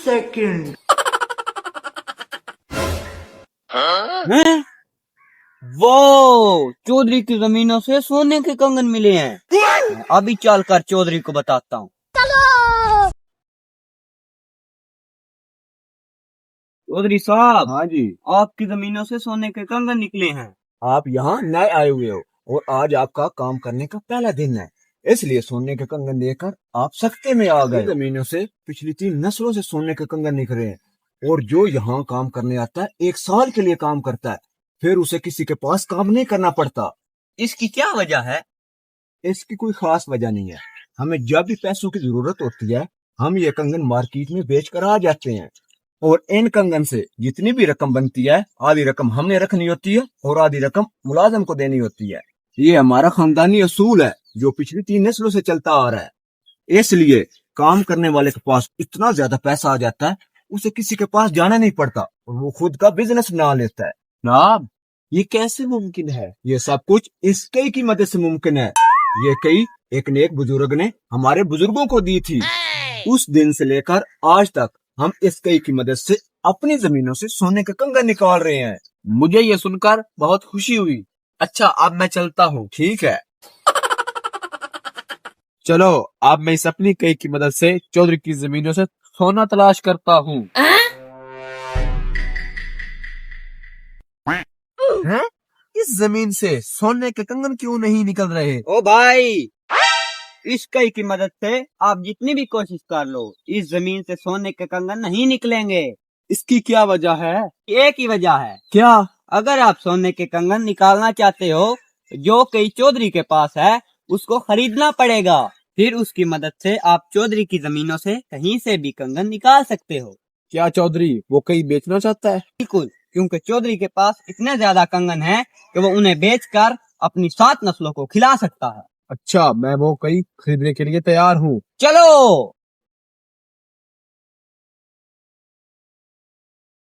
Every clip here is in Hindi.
सेकंड। हैं? वो चौधरी की जमीनों से सोने के कंगन मिले हैं। मैं अभी चल कर चौधरी को बताता हूँ। चौधरी साहब, हाँ जी, आपकी जमीनों से सोने के कंगन निकले हैं। आप यहाँ नए आए हुए हो और आज आपका काम करने का पहला दिन है, इसलिए सोने के कंगन लेकर आप सख्ते में आ गए। जमीनों से पिछली 3 नस्लों से सोने के कंगन निकले हैं और जो यहाँ काम करने आता है 1 साल के लिए काम करता है, फिर उसे किसी के पास काम नहीं करना पड़ता। इसकी क्या वजह है? इसकी कोई खास वजह नहीं है। हमें जब भी पैसों की जरूरत होती है, हम ये कंगन मार्केट में बेच कर आ जाते हैं और इन कंगन से जितनी भी रकम बनती है, आधी रकम हमें रखनी होती है और आधी रकम मुलाजिम को देनी होती है। ये हमारा खानदानी असूल है जो पिछली 3 नस्लों से चलता आ रहा है। इसलिए काम करने वाले के पास इतना ज्यादा पैसा आ जाता है, उसे किसी के पास जाना नहीं पड़ता और वो खुद का बिजनेस बना लेता है। जनाब, ये कैसे मुमकिन है? ये सब कुछ इस कई की मदद से मुमकिन है। ये कई एक नेक बुजुर्ग ने हमारे बुजुर्गों को दी थी। उस दिन से लेकर आज तक हम इस कई की मदद से अपनी जमीनों से सोने के कंगन निकाल रहे हैं। मुझे ये सुनकर बहुत खुशी हुई। अच्छा, अब मैं चलता हूँ। ठीक है। चलो, अब मैं इस अपनी कई की मदद से चौधरी की जमीनों से सोना तलाश करता हूँ। हैं? इस जमीन से सोने के कंगन क्यों नहीं निकल रहे? ओ भाई, इस कई की मदद से आप जितनी भी कोशिश कर लो, इस जमीन से सोने के कंगन नहीं निकलेंगे। इसकी क्या वजह है? एक ही वजह है। क्या? अगर आप सोने के कंगन निकालना चाहते हो, जो कई चौधरी के पास है उसको खरीदना पड़ेगा। फिर उसकी मदद से आप चौधरी की जमीनों से कहीं से भी कंगन निकाल सकते हो। क्या चौधरी वो कई बेचना चाहता है? बिल्कुल, क्योंकि चौधरी के पास इतने ज्यादा कंगन हैं कि वो उन्हें बेचकर अपनी 7 नस्लों को खिला सकता है। अच्छा, मैं वो कई खरीदने के लिए तैयार हूँ। चलो।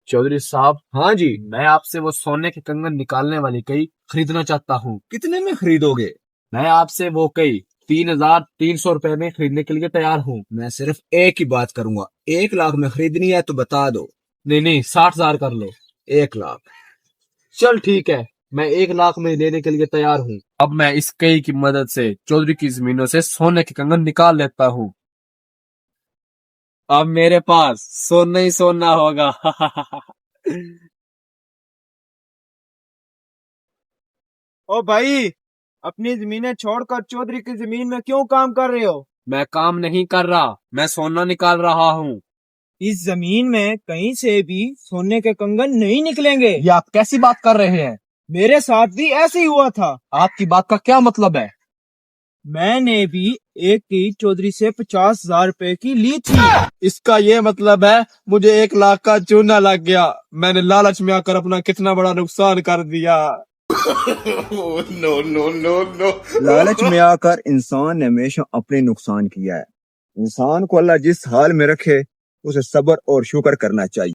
चौधरी साहब, हाँ जी, मैं आपसे वो सोने के कंगन निकालने वाली कई खरीदना चाहता हूँ। कितने में खरीदोगे? मैं आपसे वो कई 3,300 रुपए में खरीदने के लिए तैयार हूँ। मैं सिर्फ एक ही बात करूंगा, 1 लाख में खरीदनी है तो बता दो। नहीं, 60,000 कर लो। 1 लाख। चल ठीक है, मैं 1 लाख में लेने के लिए तैयार हूँ। अब मैं इस कई की मदद से चौधरी की जमीनों से सोने के कंगन निकाल लेता हूँ। अब मेरे पास सोना ही सोना होगा। ओ भाई, अपनी जमीनें छोड़कर चौधरी की जमीन में क्यों काम कर रहे हो? मैं काम नहीं कर रहा, मैं सोना निकाल रहा हूँ। इस जमीन में कहीं से भी सोने के कंगन नहीं निकलेंगे। ये आप कैसी बात कर रहे हैं? मेरे साथ भी ऐसे ही हुआ था। आपकी बात का क्या मतलब है? मैंने भी एक की चौधरी से 50,000 रुपए की ली थी। इसका ये मतलब है मुझे 1 लाख का चूना लग गया। मैंने लालच में आकर अपना कितना बड़ा नुकसान कर दिया। लालच में आकर इंसान ने हमेशा अपने नुकसान किया है। इंसान को अल्लाह जिस हाल में रखे उसे सब्र और शुक्र करना चाहिए।